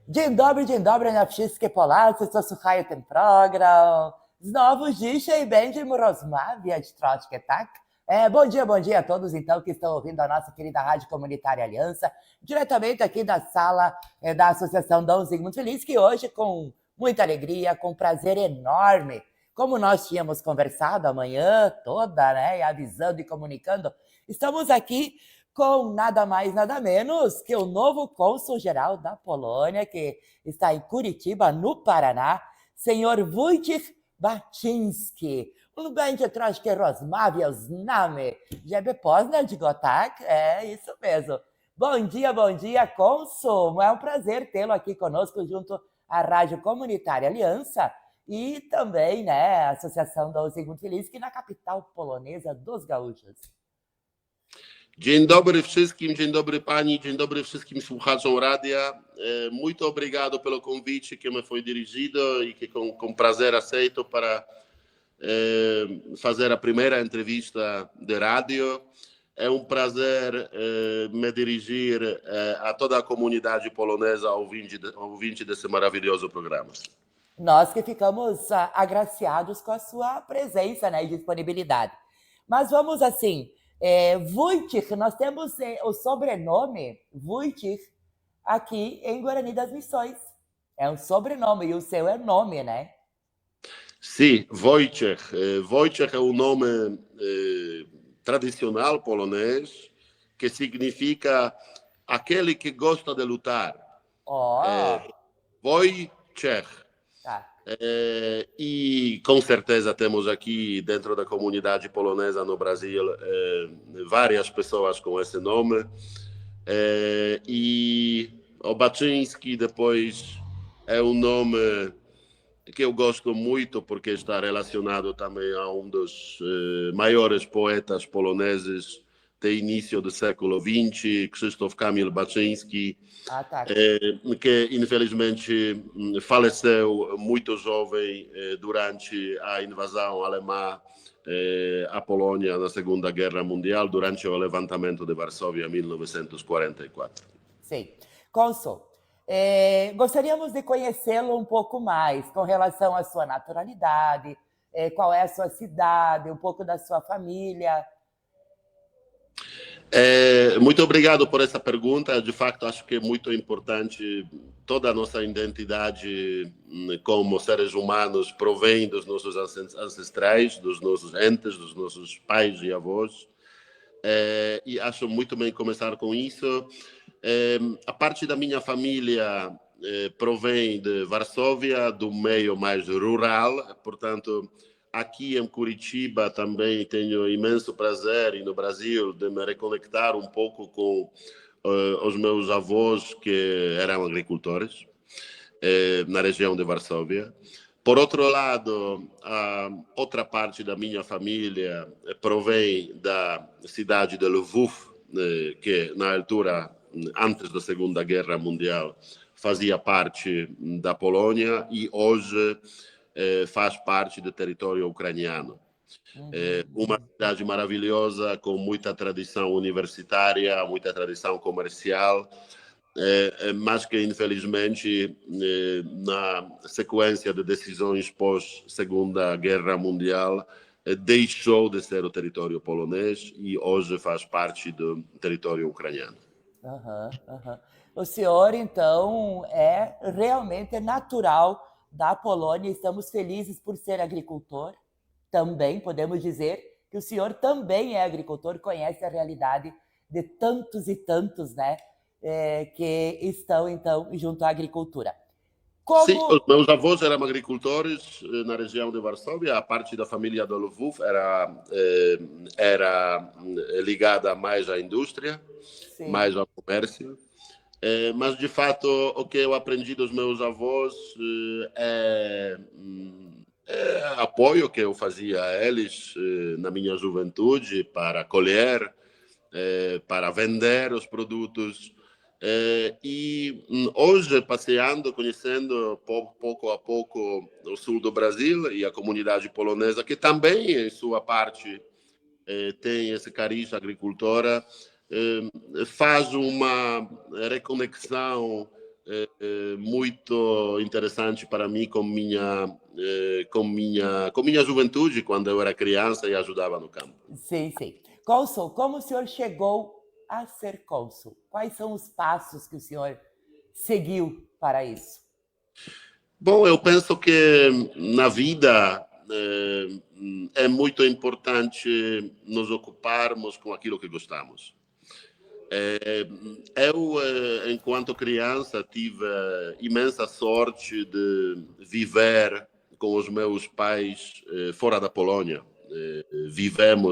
Dzień dobry na wszystkie Polacy, co słuchają ten program. Znowu dzisiaj będziemy rozmawiać troszkę, tak? Bom dia a todos, então, que estão ouvindo a nossa querida Rádio Comunitária Aliança, diretamente aqui da sala da Associação Dom Zygmunt Feliz, que hoje, com muita alegria, com prazer enorme, como nós tínhamos conversado a manhã toda, né, avisando e comunicando, estamos aqui com nada mais, nada menos que o novo cônsul-geral da Polônia, que está em Curitiba, no Paraná, senhor Wojciech Baczynski. Będzie troszkę rozmawiał z nami, żeby poznać go, tak? É isso mesmo. Bom dia, cônsul. É um prazer tê-lo aqui conosco junto à Rádio Comunitária Aliança e também, né, a Associação Dom Zygmunt Feliz, que na capital polonesa dos gaúchos. Dzień dobry wszystkim, dzień dobry pani, dzień dobry wszystkim słuchaczom rádia. Muito obrigado pelo convite que me foi dirigido e que com prazer aceito para fazer a primeira entrevista de rádio. É um prazer me dirigir a toda a comunidade polonesa ouvinte desse maravilhoso programa. Nós que ficamos agraciados com a sua presença, né, e disponibilidade. Mas vamos assim, Wojciech, nós temos o sobrenome Wojciech aqui em Guarani das Missões. É um sobrenome e o seu é nome, né? Sim, Wojciech. Wojciech é um nome tradicional polonês que significa aquele que gosta de lutar. Wojciech. Tá. E com certeza temos aqui dentro da comunidade polonesa no Brasil várias pessoas com esse nome. E o Baczynski depois é um nome que eu gosto muito porque está relacionado também a um dos maiores poetas poloneses do início do século XX, Krzysztof Kamil Baczynski, que infelizmente faleceu muito jovem durante a invasão alemã à Polônia na Segunda Guerra Mundial, durante o levantamento de Varsóvia em 1944. Sim. Cônsul, gostaríamos de conhecê-lo um pouco mais com relação à sua naturalidade, qual é a sua cidade, um pouco da sua família. Muito obrigado por essa pergunta. De facto, acho que é muito importante. Toda a nossa identidade como seres humanos provém dos nossos ancestrais, dos nossos entes, dos nossos pais e avós. E acho muito bem começar com isso. A parte da minha família provém de Varsóvia, do meio mais rural, portanto, aqui em Curitiba também tenho imenso prazer, e no Brasil, de me reconectar um pouco com os meus avós que eram agricultores na região de Varsóvia. Por outro lado, a outra parte da minha família provém da cidade de Lwów, que na altura, antes da Segunda Guerra Mundial, fazia parte da Polônia e hoje faz parte do território ucraniano. Uma cidade maravilhosa, com muita tradição universitária, muita tradição comercial, mas que, infelizmente, na sequência de decisões pós-Segunda Guerra Mundial, deixou de ser o território polonês e hoje faz parte do território ucraniano. O senhor, então, é realmente natural da Polônia. Estamos felizes por ser agricultor. Também podemos dizer que o senhor também é agricultor, conhece a realidade de tantos e tantos, né, que estão, então, junto à agricultura. Sim, os meus avós eram agricultores na região de Varsóvia. A parte da família do Lwów era ligada mais à indústria, mais ao comércio. Mas, de fato, o que eu aprendi dos meus avós é apoio que eu fazia a eles na minha juventude para colher, para vender os produtos. E hoje, passeando, conhecendo pouco a pouco o sul do Brasil e a comunidade polonesa, que também, em sua parte, tem esse cariz agricultora, faz uma reconexão muito interessante para mim com minha juventude, quando eu era criança e ajudava no campo. Sim, sim. Cônsul, como o senhor chegou a ser cônsul? Quais são os passos que o senhor seguiu para isso? Bom, eu penso que na vida é muito importante nos ocuparmos com aquilo que gostamos. Eu, enquanto criança, tive imensa sorte de viver com os meus pais fora da Polônia.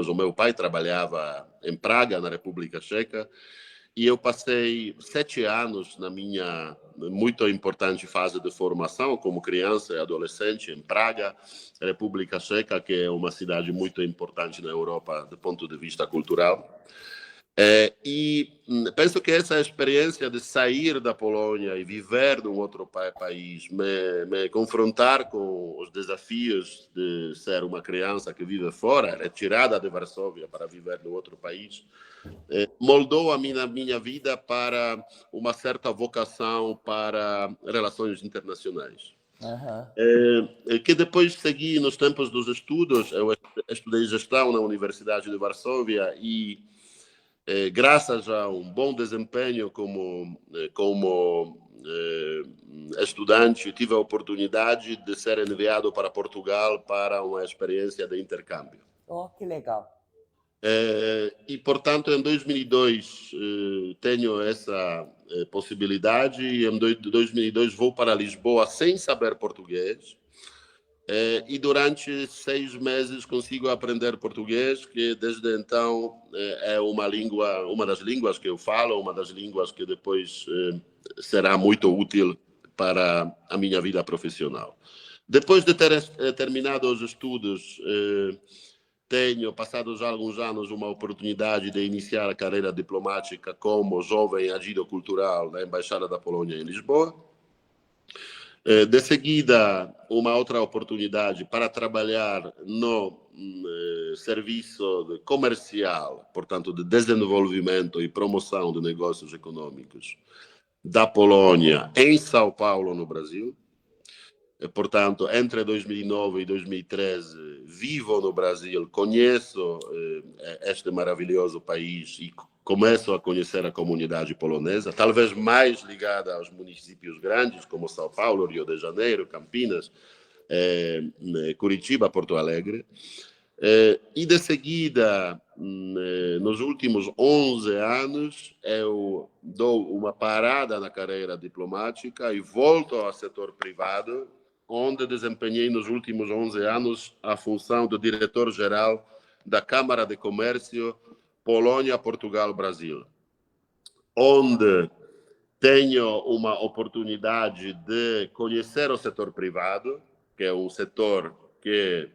O meu pai trabalhava em Praga, na República Checa, e eu passei 7 anos na minha muito importante fase de formação como criança e adolescente em Praga, República Checa, que é uma cidade muito importante na Europa do ponto de vista cultural. E penso que essa experiência de sair da Polônia e viver num outro país, me confrontar com os desafios de ser uma criança que vive fora, retirada de Varsóvia para viver num outro país, moldou a minha vida para uma certa vocação para relações internacionais. Que depois segui nos tempos dos estudos. Eu estudei gestão na Universidade de Varsóvia e graças a um bom desempenho como estudante, tive a oportunidade de ser enviado para Portugal para uma experiência de intercâmbio. Oh, que legal. E, portanto, em 2002 tenho essa possibilidade e em 2002 vou para Lisboa sem saber português. E durante 6 meses consigo aprender português, que desde então é uma das línguas que eu falo, uma das línguas que depois será muito útil para a minha vida profissional. Depois de ter terminado os estudos, tenho, passados já alguns anos, uma oportunidade de iniciar a carreira diplomática como jovem agente cultural na Embaixada da Polônia em Lisboa. De seguida, uma outra oportunidade para trabalhar no serviço comercial, portanto, de desenvolvimento e promoção de negócios econômicos da Polônia em São Paulo, no Brasil. Portanto, entre 2009 e 2013, vivo no Brasil, conheço este maravilhoso país e começo a conhecer a comunidade polonesa, talvez mais ligada aos municípios grandes, como São Paulo, Rio de Janeiro, Campinas, Curitiba, Porto Alegre. E de seguida, nos últimos 11 anos, eu dou uma parada na carreira diplomática e volto ao setor privado, onde desempenhei nos últimos 11 anos a função de diretor-geral da Câmara de Comércio Polônia, Portugal, Brasil, onde tenho uma oportunidade de conhecer o setor privado, que é um setor que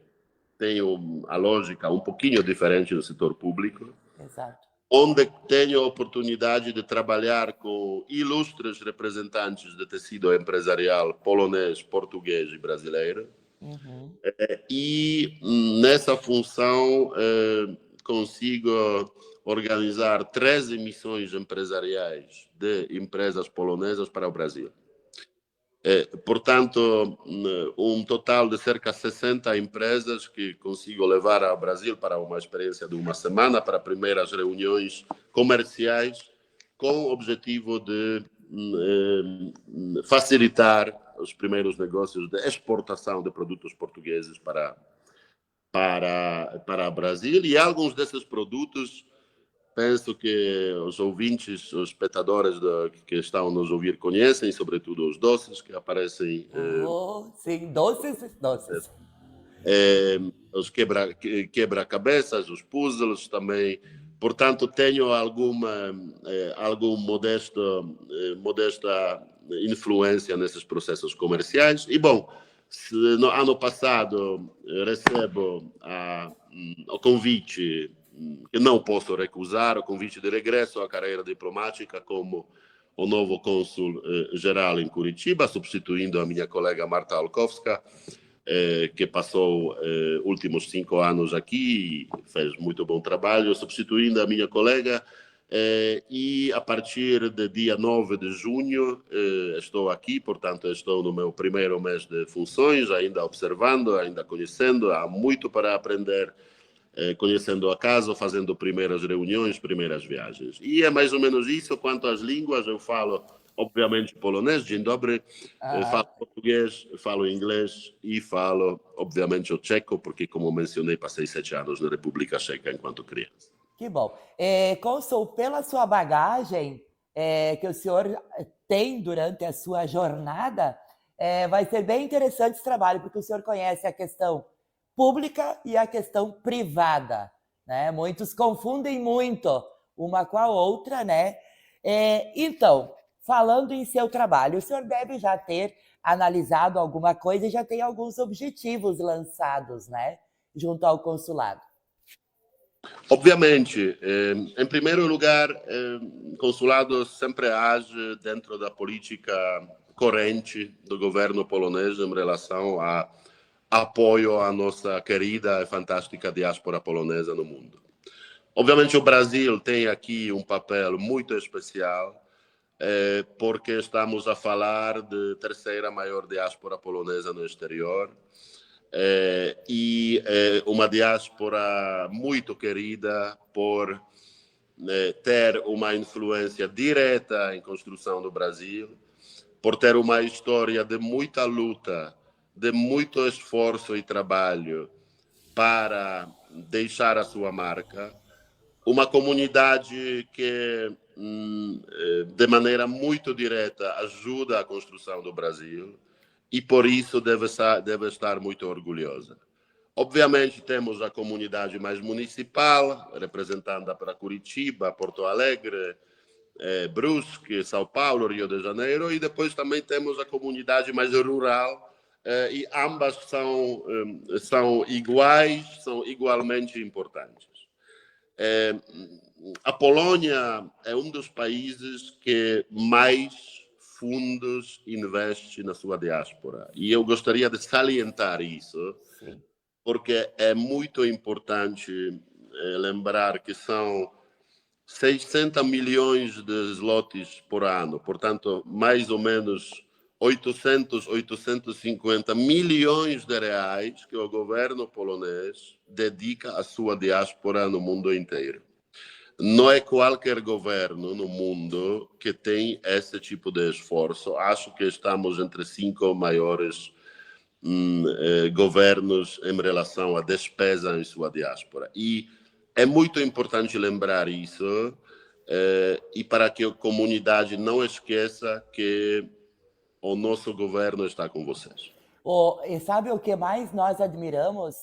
tem a lógica um pouquinho diferente do setor público. Exato. Onde tenho a oportunidade de trabalhar com ilustres representantes de tecido empresarial polonês, português e brasileiro. E nessa função consigo organizar 13 missões empresariais de empresas polonesas para o Brasil. Portanto, um total de cerca de 60 empresas que consigo levar ao Brasil para uma experiência de uma semana, para primeiras reuniões comerciais, com o objetivo de facilitar os primeiros negócios de exportação de produtos portugueses para o Brasil. E alguns desses produtos, penso que os ouvintes, os espectadores que estão a nos ouvir conhecem, sobretudo os doces que aparecem. Sim, doces. Os quebra-cabeças, os puzzles também. Portanto, tenho alguma modesta influência nesses processos comerciais. E, bom, no ano passado recebo o convite, que não posso recusar, o convite de regresso à carreira diplomática como o novo cônsul geral em Curitiba, substituindo a minha colega Marta Olkowska, que passou últimos 5 anos aqui e fez muito bom trabalho, substituindo a minha colega E a partir do dia 9 de junho estou aqui, portanto estou no meu primeiro mês de funções, ainda observando, ainda conhecendo, há muito para aprender, conhecendo a casa, fazendo primeiras reuniões, primeiras viagens. E é mais ou menos isso. Quanto às línguas, eu falo, obviamente, polonês, dzień dobry, falo português, falo inglês e falo, obviamente, o tcheco, porque, como mencionei, passei 7 anos na República Checa enquanto criança. Que bom. Cônsul, pela sua bagagem que o senhor tem durante a sua jornada, vai ser bem interessante esse trabalho, porque o senhor conhece a questão pública e a questão privada, né? Muitos confundem muito uma com a outra, né? Então, falando em seu trabalho, o senhor deve já ter analisado alguma coisa e já tem alguns objetivos lançados, né? Junto ao consulado. Obviamente, em primeiro lugar, o consulado sempre age dentro da política corrente do governo polonês em relação a apoio à nossa querida e fantástica diáspora polonesa no mundo. Obviamente, o Brasil tem aqui um papel muito especial, porque estamos a falar de terceira maior diáspora polonesa no exterior, e uma diáspora muito querida por ter uma influência direta em construção do Brasil, por ter uma história de muita luta, de muito esforço e trabalho para deixar a sua marca, uma comunidade que de maneira muito direta ajuda a construção do Brasil e por isso deve estar muito orgulhosa. Obviamente temos a comunidade mais municipal, representada para Curitiba, Porto Alegre, Brusque, São Paulo, Rio de Janeiro, e depois também temos a comunidade mais rural, e ambas são iguais, são igualmente importantes. A Polônia é um dos países que mais fundos investe na sua diáspora. E eu gostaria de salientar isso, Sim. porque é muito importante lembrar que são 600 milhões de zlotys por ano, portanto, mais ou menos 850 milhões de reais que o governo polonês dedica à sua diáspora no mundo inteiro. Não é qualquer governo no mundo que tem esse tipo de esforço. Acho que estamos entre 5 maiores governos em relação à despesa em sua diáspora. E é muito importante lembrar isso, e para que a comunidade não esqueça que o nosso governo está com vocês. E sabe o que mais nós admiramos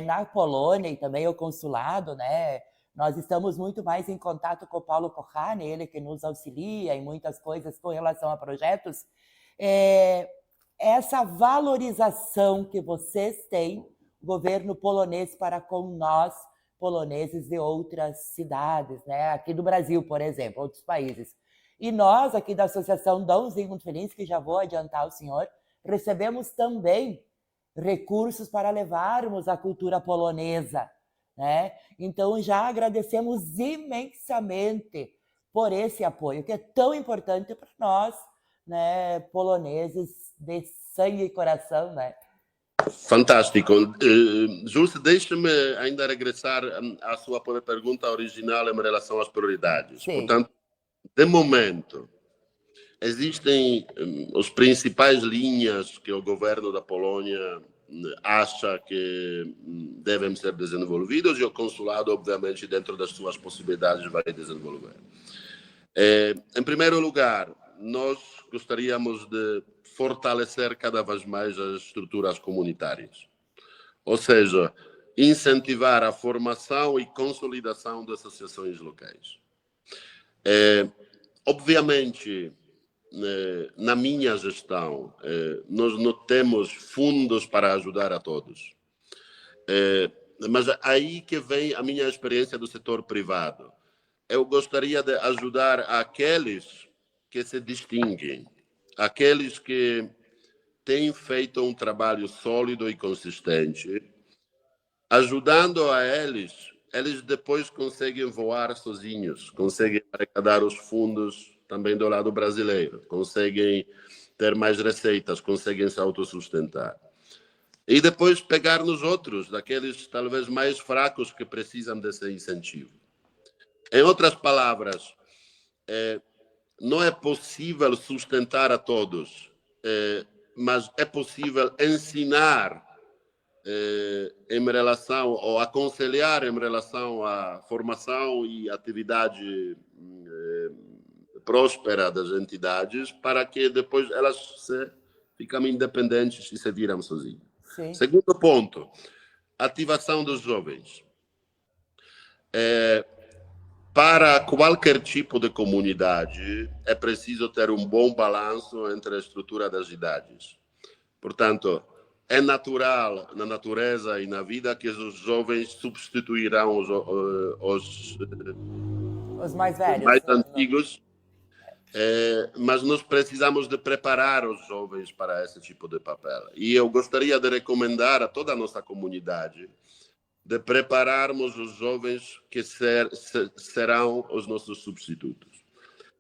na Polônia e também o consulado, né? Nós estamos muito mais em contato com o Paulo Kochany, ele que nos auxilia em muitas coisas com relação a projetos. Essa valorização que vocês têm, o governo polonês para com nós, poloneses de outras cidades, né? Aqui do Brasil, por exemplo, outros países. E nós, aqui da Associação Dom Zygmunt Feliz, que já vou adiantar ao senhor, recebemos também recursos para levarmos a cultura polonesa, né? Então já agradecemos imensamente por esse apoio, que é tão importante para nós, né, poloneses de sangue e coração, né? Fantástico. Jules, deixe-me ainda regressar à sua pergunta original em relação às prioridades. Sim. Portanto, de momento, existem as principais linhas que o governo da Polônia acha que devem ser desenvolvidas e o consulado, obviamente, dentro das suas possibilidades, vai desenvolver. Em primeiro lugar, nós gostaríamos de fortalecer cada vez mais as estruturas comunitárias, ou seja, incentivar a formação e consolidação de associações locais. Obviamente, na minha gestão, nós não temos fundos para ajudar a todos. Mas aí que vem a minha experiência do setor privado. Eu gostaria de ajudar aqueles que se distinguem, aqueles que têm feito um trabalho sólido e consistente, ajudando a eles eles depois conseguem voar sozinhos, conseguem arrecadar os fundos também do lado brasileiro, conseguem ter mais receitas, conseguem se autossustentar. E depois pegar nos outros, daqueles talvez mais fracos que precisam desse incentivo. Em outras palavras, não é possível sustentar a todos, mas é possível ensinar em relação, ou aconselhar em relação à formação e atividade próspera das entidades, para que depois elas ficam independentes e se viram sozinhas. Sim. Segundo ponto, ativação dos jovens. Para qualquer tipo de comunidade, é preciso ter um bom balanço entre a estrutura das idades. Portanto, é natural na natureza e na vida que os jovens substituirão Os mais velhos. mais antigos, mas nós precisamos de preparar os jovens para esse tipo de papel. E eu gostaria de recomendar a toda a nossa comunidade de prepararmos os jovens que serão os nossos substitutos.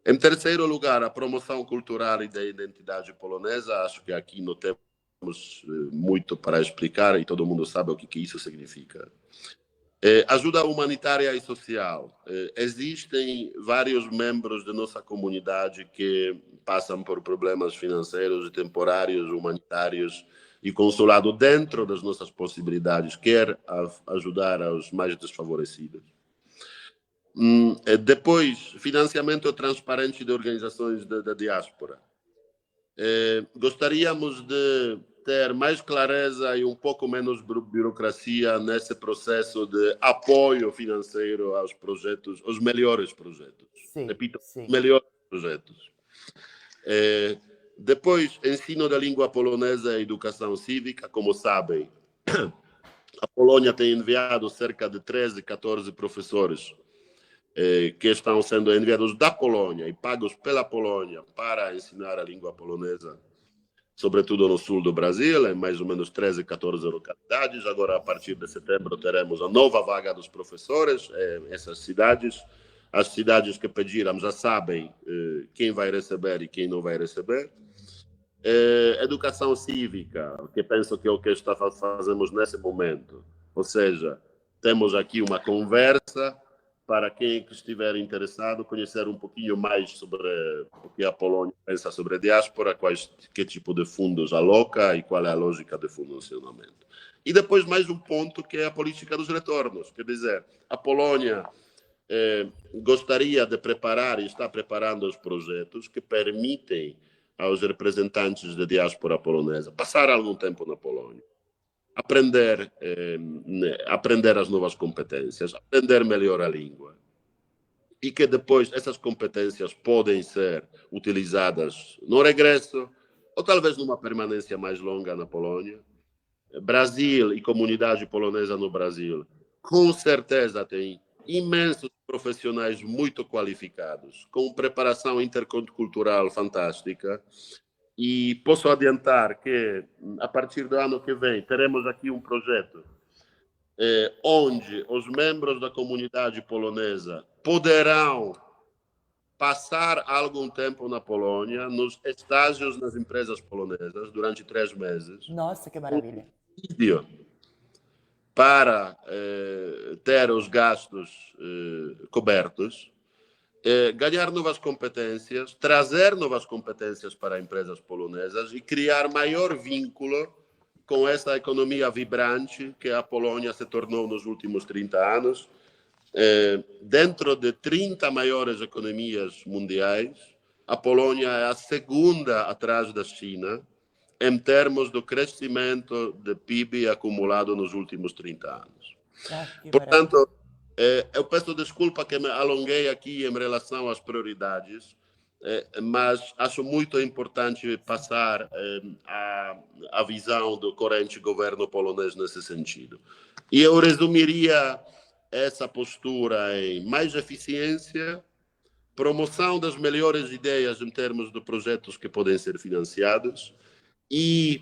Em terceiro lugar, a promoção cultural e da identidade polonesa. Acho que aqui não temos muito para explicar e todo mundo sabe o que isso significa. Ajuda humanitária e social. Existem vários membros da nossa comunidade que passam por problemas financeiros e temporários, humanitários e consulado dentro das nossas possibilidades, quer ajudar aos mais desfavorecidos. Depois, financiamento transparente de organizações da diáspora. Gostaríamos de ter mais clareza e um pouco menos burocracia nesse processo de apoio financeiro aos projetos, os melhores projetos. Sim, Repito, sim. os melhores projetos. Depois, ensino da língua polonesa e educação cívica. Como sabem, a Polônia tem enviado cerca de 13, 14 professores que estão sendo enviados da Polônia e pagos pela Polônia para ensinar a língua polonesa, sobretudo no sul do Brasil, em mais ou menos 13, 14 localidades. Agora, a partir de setembro, teremos a nova vaga dos professores em essas cidades. As cidades que pediram já sabem quem vai receber e quem não vai receber. Educação cívica, que penso que é o que fazemos nesse momento. Ou seja, temos aqui uma conversa para quem estiver interessado conhecer um pouquinho mais sobre o que a Polônia pensa sobre a diáspora, que tipo de fundos aloca e qual é a lógica de funcionamento. E depois mais um ponto que é a política dos retornos. Quer dizer, a Polônia gostaria de preparar e está preparando os projetos que permitem aos representantes da diáspora polonesa passar algum tempo na Polônia, aprender as novas competências, aprender melhor a língua, e que depois essas competências podem ser utilizadas no regresso ou talvez numa permanência mais longa na Polônia. Brasil e comunidade polonesa no Brasil, com certeza tem imensos profissionais muito qualificados, com preparação intercultural fantástica. E posso adiantar que, a partir do ano que vem, teremos aqui um projeto onde os membros da comunidade polonesa poderão passar algum tempo na Polônia, nos estágios nas empresas polonesas, durante 3 meses. Nossa, que maravilha. Para ter os gastos cobertos, ganhar novas competências, trazer novas competências para empresas polonesas e criar maior vínculo com essa economia vibrante que a Polônia se tornou nos últimos 30 anos. Dentro de 30 maiores economias mundiais, a Polônia é a segunda atrás da China em termos do crescimento de PIB acumulado nos últimos 30 anos. Portanto, eu peço desculpa que me alonguei aqui em relação às prioridades, mas acho muito importante passar a visão do corrente governo polonês nesse sentido. E eu resumiria essa postura em mais eficiência, promoção das melhores ideias em termos de projetos que podem ser financiados, e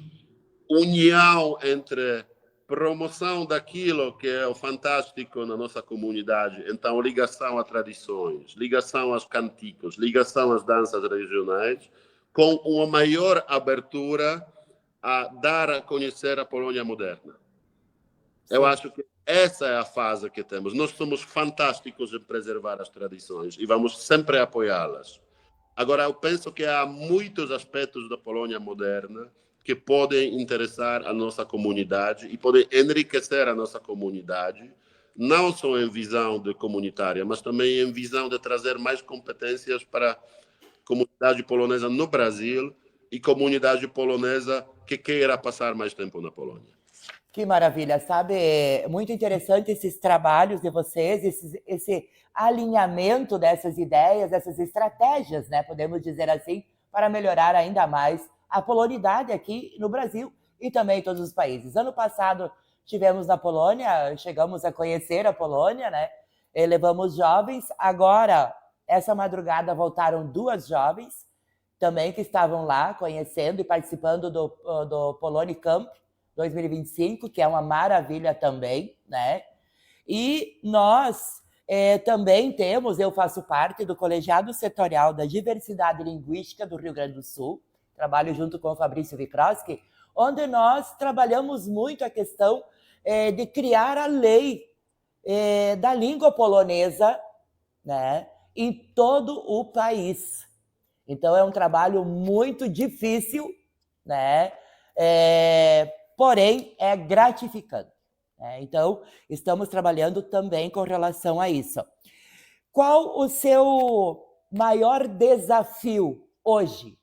união entre promoção daquilo que é o fantástico na nossa comunidade. Então, ligação a tradições, ligação aos canticos, ligação às danças regionais, com uma maior abertura a dar a conhecer a Polônia moderna. Eu Sim. acho que essa é a fase que temos. Nós somos fantásticos em preservar as tradições e vamos sempre apoiá-las. Agora, eu penso que há muitos aspectos da Polônia moderna que podem interessar a nossa comunidade e podem enriquecer a nossa comunidade, não só em visão de comunitária, mas também em visão de trazer mais competências para a comunidade polonesa no Brasil e comunidade polonesa que queira passar mais tempo na Polônia. Que maravilha, sabe? É muito interessante esses trabalhos de vocês, esse alinhamento dessas ideias, dessas estratégias, né? Podemos dizer assim, para melhorar ainda mais a polonidade aqui no Brasil e também em todos os países. Ano passado tivemos na Polônia, chegamos a conhecer a Polônia, né? Levamos jovens. Agora, essa madrugada voltaram 2 jovens também que estavam lá conhecendo e participando do Poloni Camp 2025, que é uma maravilha também, né? E nós também temos, eu faço parte do Colegiado Setorial da Diversidade Linguística do Rio Grande do Sul, trabalho junto com o Fabrício Wikroski, onde nós trabalhamos muito a questão de criar a lei da língua polonesa, né, em todo o país. Então é um trabalho muito difícil, né? Porém, é gratificante. Né? Então, estamos trabalhando também com relação a isso. Qual o seu maior desafio hoje?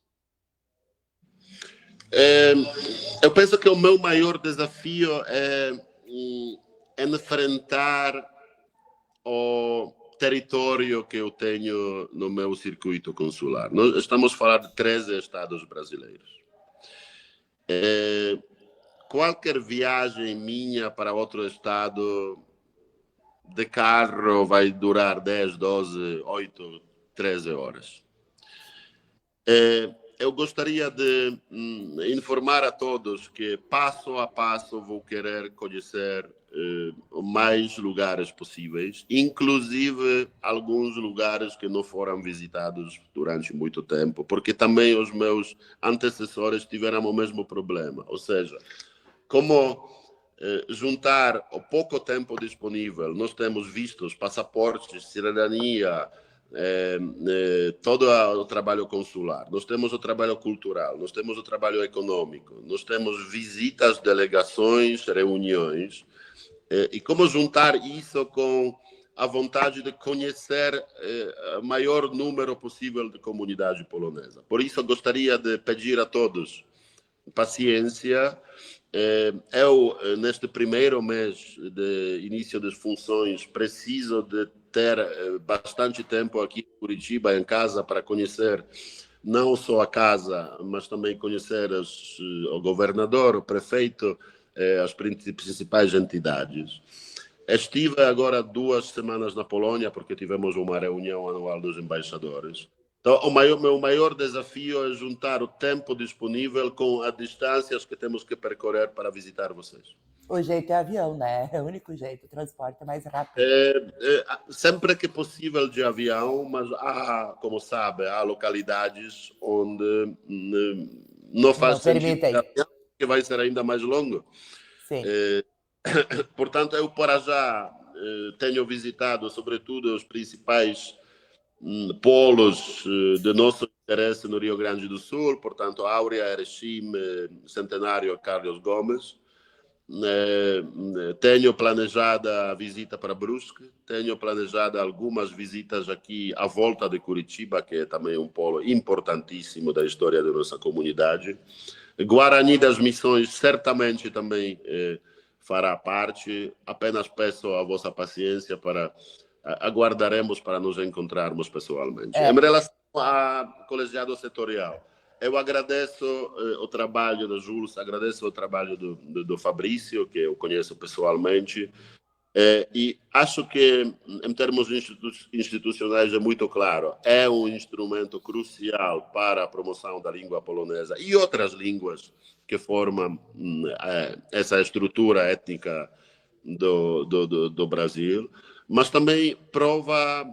Eu penso que o meu maior desafio é enfrentar o território que eu tenho no meu circuito consular. Nós estamos a falar de 13 estados brasileiros. Qualquer viagem minha para outro estado de carro vai durar 10, 12, 8, 13 horas. Eu gostaria de informar a todos que passo a passo vou querer conhecer mais lugares possíveis, inclusive alguns lugares que não foram visitados durante muito tempo, porque também os meus antecessores tiveram o mesmo problema, ou seja, como juntar o pouco tempo disponível, nós temos vistos, passaportes, cidadania, todo o trabalho consular, nós temos o trabalho cultural, nós temos o trabalho econômico, nós temos visitas, delegações, reuniões, e como juntar isso com a vontade de conhecer o maior número possível de comunidade polonesa. Por isso, eu gostaria de pedir a todos paciência. Eu, neste primeiro mês de início das funções, preciso de ter bastante tempo aqui em Curitiba, em casa, para conhecer não só a casa, mas também conhecer o governador, o prefeito, as principais entidades. Estive agora 2 semanas na Polônia, porque tivemos uma reunião anual dos embaixadores. Então, meu maior desafio é juntar o tempo disponível com as distâncias que temos que percorrer para visitar vocês. O jeito é avião, né? É o único jeito, o transporte é mais rápido. Sempre que possível de avião, mas há, como sabe, há localidades onde não faz sentido de avião, que vai ser ainda mais longo. Sim. Portanto, eu para já tenho visitado, sobretudo, os principais polos de nosso interesse no Rio Grande do Sul, portanto, Áurea, Erechim, Centenário, Carlos Gomes. Tenho planejada a visita para Brusque, tenho planejado algumas visitas aqui à volta de Curitiba, que é também um polo importantíssimo da história da nossa comunidade. Guarani das Missões certamente também fará parte. Apenas peço a vossa paciência para aguardaremos para nos encontrarmos pessoalmente. Em relação ao colegiado setorial, eu agradeço o trabalho do Jules, agradeço o trabalho do Fabrício, que eu conheço pessoalmente. E acho que, em termos institucionais, é muito claro, é um instrumento crucial para a promoção da língua polonesa e outras línguas que formam essa estrutura étnica do Brasil, mas também prova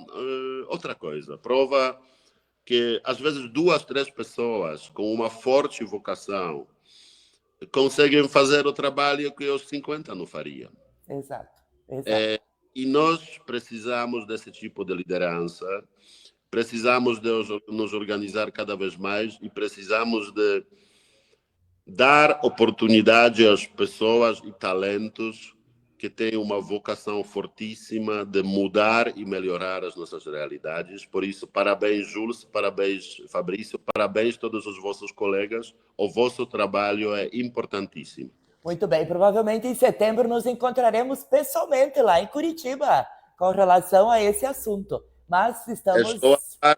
outra coisa, prova que, às vezes, 2, 3 pessoas com uma forte vocação conseguem fazer o trabalho que os 50 não fariam. Exato, exato. E nós precisamos desse tipo de liderança, precisamos de nos organizar cada vez mais e precisamos de dar oportunidade às pessoas e talentos que têm uma vocação fortíssima de mudar e melhorar as nossas realidades. Por isso, parabéns, Jules, parabéns, Fabrício, parabéns a todos os vossos colegas. O vosso trabalho é importantíssimo. Muito bem, provavelmente em setembro nos encontraremos pessoalmente lá em Curitiba com relação a esse assunto. Mas estamos...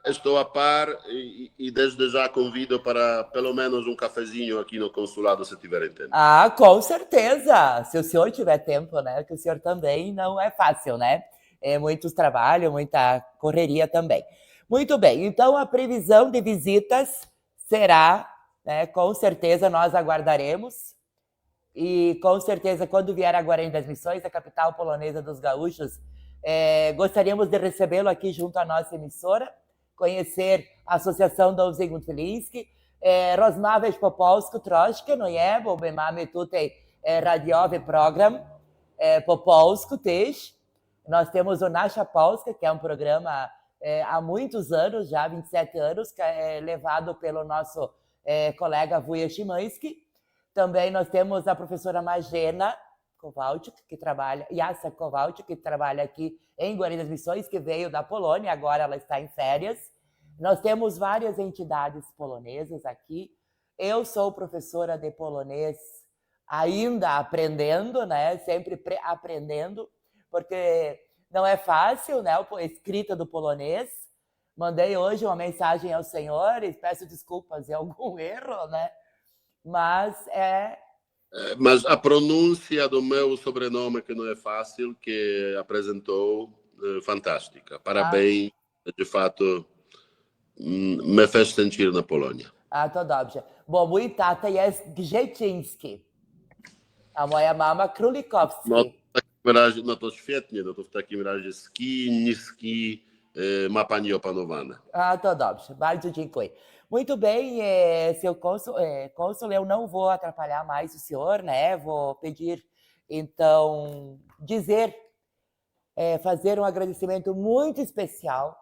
Estou a par e desde já convido para pelo menos um cafezinho aqui no consulado, se tiverem tempo. Ah, com certeza! Se o senhor tiver tempo, né? Que o senhor também não é fácil, né? É muitos trabalho, muita correria também. Muito bem, então a previsão de visitas será, né? Com certeza nós aguardaremos. E com certeza, quando vier a Guarani das Missões, a capital polonesa dos gaúchos, gostaríamos de recebê-lo aqui junto à nossa emissora, conhecer a Associação do Zygmunt Filinski, rozmawiać po polsku troszkę, no nie, bo my mamy tutaj radiowy program po polsku też. Nós temos o Nasza Polska, que é um programa há muitos anos, já 27 anos, que é levado pelo nosso colega Wuja Szymański. Também nós temos a professora Magena Kowalczyk, Jacek Kowalczyk, que trabalha aqui em Guarani das Missões, que veio da Polônia, agora ela está em férias. Nós temos várias entidades polonesas aqui. Eu sou professora de polonês ainda aprendendo, né? Sempre aprendendo, porque não é fácil, né? A escrita do polonês. Mandei hoje uma mensagem aos senhores, peço desculpas de algum erro, né? Mas a pronúncia do meu sobrenome, que não é fácil, que apresentou, fantástica. Parabéns, de fato, me fez sentir na Polônia. To dobrze. Bo mój tata jest Grzeciński, a moja mama Królikowski. No, w takim razie, no to świetnie, no to w takim razie niski ma pani opanowane. To dobrze, bardzo dziękuję. Muito bem, seu cônsul, eu não vou atrapalhar mais o senhor, né? Vou pedir, então, fazer um agradecimento muito especial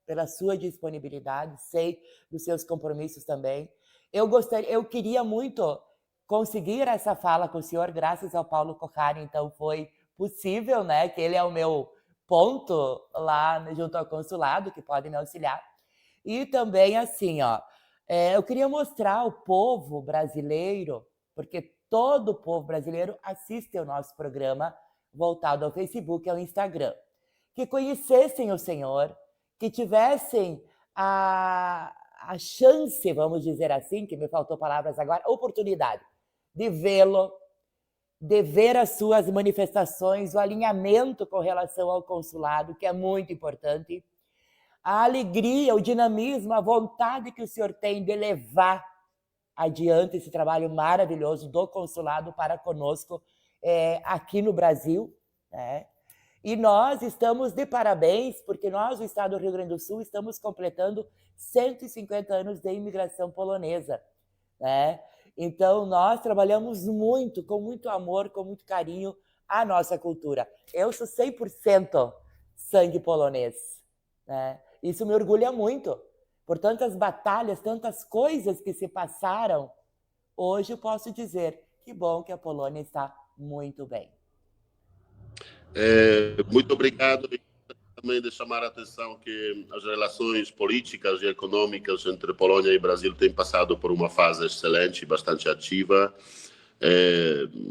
pela sua disponibilidade, sei dos seus compromissos também. Eu queria muito conseguir essa fala com o senhor, graças ao Paulo Kochari, então foi possível, né? Que ele é o meu ponto lá junto ao consulado, que pode me auxiliar. E também, assim, eu queria mostrar ao povo brasileiro, porque todo o povo brasileiro assiste ao nosso programa voltado ao Facebook e ao Instagram, que conhecessem o senhor, que tivessem a chance, vamos dizer assim, que me faltou palavras agora, oportunidade de vê-lo, de ver as suas manifestações, o alinhamento com relação ao consulado, que é muito importante, a alegria, o dinamismo, a vontade que o senhor tem de levar adiante esse trabalho maravilhoso do consulado para conosco aqui no Brasil, né? E nós estamos de parabéns, porque nós, o Estado do Rio Grande do Sul, estamos completando 150 anos de imigração polonesa, né? Então, nós trabalhamos muito, com muito amor, com muito carinho, a nossa cultura. Eu sou 100% sangue polonês, né? Isso me orgulha muito. Por tantas batalhas, tantas coisas que se passaram, hoje eu posso dizer que bom que a Polônia está muito bem. Muito obrigado. Também de chamar a atenção que as relações políticas e econômicas entre Polônia e Brasil têm passado por uma fase excelente, bastante ativa.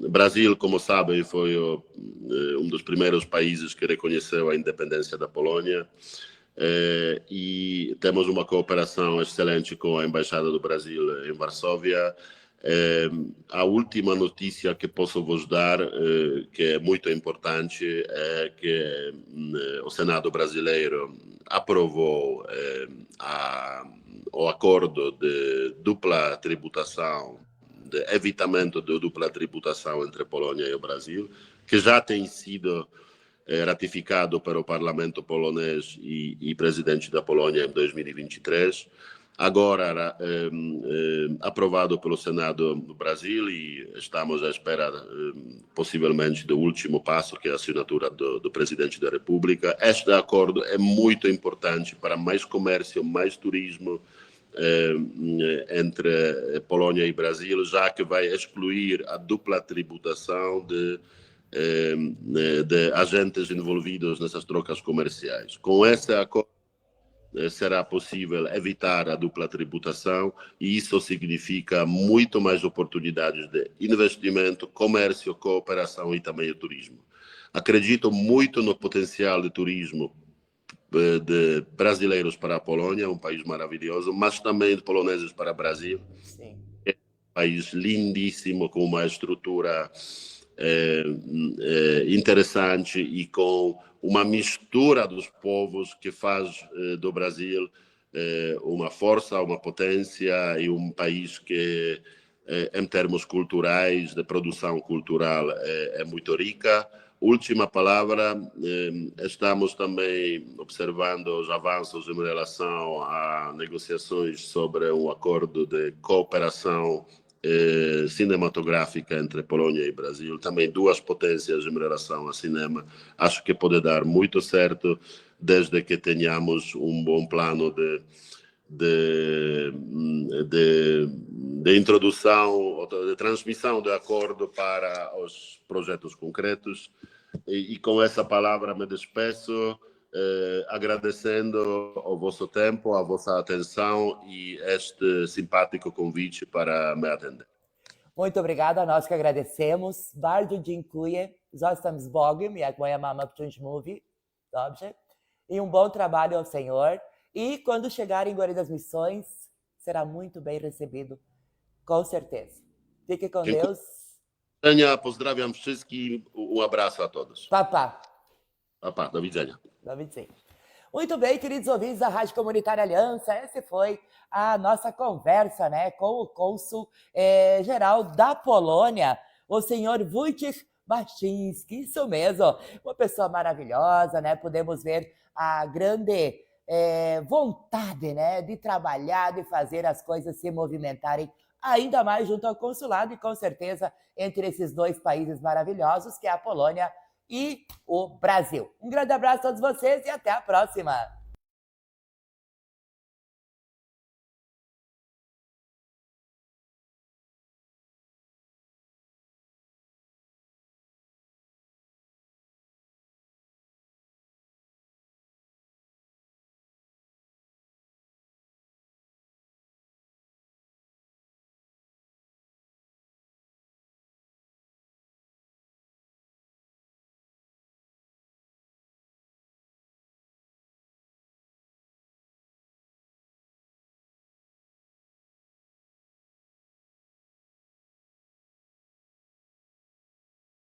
Brasil, como sabem, foi um dos primeiros países que reconheceu a independência da Polônia. E temos uma cooperação excelente com a Embaixada do Brasil em Varsóvia. A última notícia que posso vos dar, que é muito importante, é que o Senado brasileiro aprovou o acordo de dupla tributação, de evitamento de dupla tributação entre Polônia e o Brasil, que já tem sido ratificado pelo parlamento polonês e presidente da Polônia em 2023, agora aprovado pelo Senado do Brasil, e estamos à espera possivelmente do último passo, que é a assinatura do presidente da República. Este acordo é muito importante para mais comércio, mais turismo entre Polônia e Brasil, já que vai excluir a dupla tributação de agentes envolvidos nessas trocas comerciais. Com esse acordo será possível evitar a dupla tributação, e isso significa muito mais oportunidades de investimento, comércio, cooperação e também o turismo. Acredito muito no potencial de turismo de brasileiros para a Polônia, um país maravilhoso, mas também de poloneses para o Brasil. Sim. É um país lindíssimo, com uma estrutura interessante e com uma mistura dos povos que faz do Brasil uma força, uma potência e um país que, em termos culturais, de produção cultural, é muito rica. Última palavra, estamos também observando os avanços em relação a negociações sobre um acordo de cooperação cinematográfica entre Polônia e Brasil, também duas potências em relação ao cinema. Acho que pode dar muito certo, desde que tenhamos um bom plano de introdução, de transmissão do acordo para os projetos concretos. E com essa palavra me despeço, agradecendo o vosso tempo, a vossa atenção e este simpático convite para me atender. Muito obrigada, nós que agradecemos. Bardzo dziękuję. Zostam z Bogiem, jak moja mama wciąż mówi. Dobrze? E um bom trabalho ao Senhor. E quando chegar em Guarani das Missões, será muito bem recebido, com certeza. Fique com Deus. Pozdrawiam wszystkich, um abraço a todos. Papá. Papá, do widzenia. Do widzenia. Muito bem, queridos ouvintes da Rádio Comunitária Aliança, essa foi a nossa conversa, né, com o cônsul geral da Polônia, o senhor Wojciech Baczynski, isso mesmo, uma pessoa maravilhosa, né, podemos ver a grande vontade, né, de trabalhar, de fazer as coisas se movimentarem ainda mais junto ao consulado e com certeza entre esses dois países maravilhosos que é a Polônia e o Brasil. Um grande abraço a todos vocês e até a próxima!